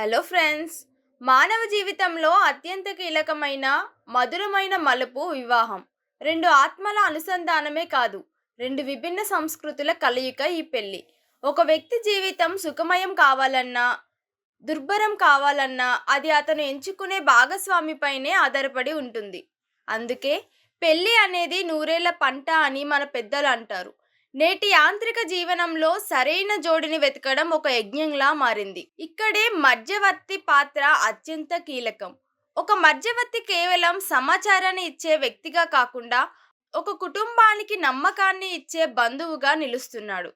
Hello friends. మానవ జీవితంలో అత్యంత కీలకమైన, మధురమైన మలుపు వివాహం. రెండు ఆత్మల అనుసంధానమే కాదు, రెండు విభిన్న సంస్కృతుల కలయిక ఈ పెళ్లి. ఒక వ్యక్తి జీవితం సుఖమయం కావాలన్నా, దుర్భరం కావాలన్నా అది అతను ఎంచుకునే భాగస్వామిపైనే ఆధారపడి ఉంటుంది. అందుకే పెళ్లి అనేది నూరేళ్ల పంట అని మన పెద్దలు అంటారు. నేటి యాంత్రిక జీవనంలో సరైన జోడిని వెతకడం ఒక యజ్ఞంలా మారింది. ఇక్కడే మధ్యవర్తి పాత్ర అత్యంత కీలకం. ఒక మధ్యవర్తి కేవలం సమాచారాన్ని ఇచ్చే వ్యక్తిగా కాకుండా ఒక కుటుంబానికి నమ్మకాన్ని ఇచ్చే బంధువుగా నిలుస్తున్నాడు.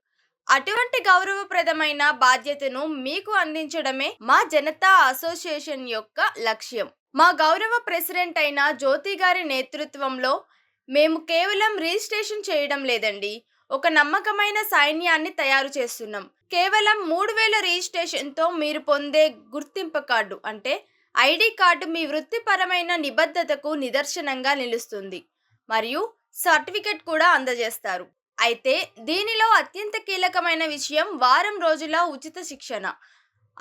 అటువంటి గౌరవప్రదమైన బాధ్యతను మీకు అందించడమే మా జనతా అసోసియేషన్ యొక్క లక్ష్యం. మా గౌరవ ప్రెసిడెంట్ అయిన జ్యోతి గారి నేతృత్వంలో మేము కేవలం రిజిస్ట్రేషన్ చేయడం లేదండి, ఒక నమ్మకమైన సైన్యాన్ని తయారు చేస్తున్నాం. కేవలం 3000 రిజిస్ట్రేషన్తో మీరు పొందే గుర్తింపు కార్డు అంటే ఐడి కార్డు మీ వృత్తిపరమైన నిబద్ధతకు నిదర్శనంగా నిలుస్తుంది మరియు సర్టిఫికెట్ కూడా అందజేస్తారు. అయితే దీనిలో అత్యంత కీలకమైన విషయం వారం రోజుల ఉచిత శిక్షణ.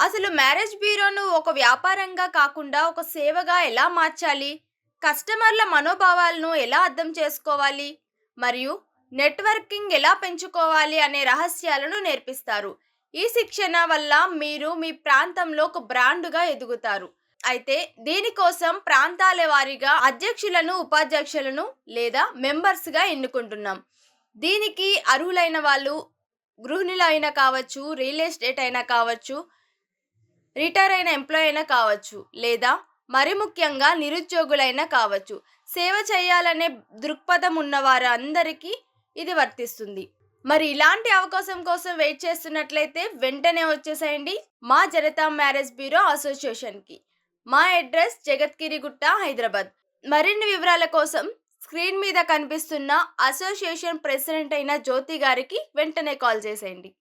అసలు మ్యారేజ్ బ్యూరోను ఒక వ్యాపారంగా కాకుండా ఒక సేవగా ఎలా మార్చాలి, కస్టమర్ల మనోభావాలను ఎలా అర్థం చేసుకోవాలి మరియు నెట్వర్కింగ్ ఎలా పెంచుకోవాలి అనే రహస్యాలను నేర్పిస్తారు. ఈ శిక్షణ వల్ల మీరు మీ ప్రాంతంలో ఒక బ్రాండ్గా ఎదుగుతారు. అయితే దీనికోసం ప్రాంతాల వారీగా అధ్యక్షులను, ఉపాధ్యక్షులను లేదా మెంబర్స్గా ఎన్నుకుంటున్నాం. దీనికి అర్హులైన వాళ్ళు గృహిణులు అయినా కావచ్చు, రియల్ ఎస్టేట్ అయినా కావచ్చు, రిటైర్ అయిన ఎంప్లాయ్ అయినా కావచ్చు, లేదా మరి ముఖ్యంగా నిరుద్యోగులైనా కావచ్చు. సేవ చేయాలనే దృక్పథం ఉన్న వారందరికీ ఇది వర్తిస్తుంది. మరి ఇలాంటి అవకాశం కోసం వెయిట్ చేస్తున్నట్లయితే వెంటనే వచ్చేసేయండి మా జనతా మ్యారేజ్ బ్యూరో అసోసియేషన్కి. మా అడ్రస్ జగత్గిరిగుట్ట, హైదరాబాద్. మరిన్ని వివరాల కోసం స్క్రీన్ మీద కనిపిస్తున్న అసోసియేషన్ ప్రెసిడెంట్ అయిన జ్యోతి గారికి వెంటనే కాల్ చేసేయండి.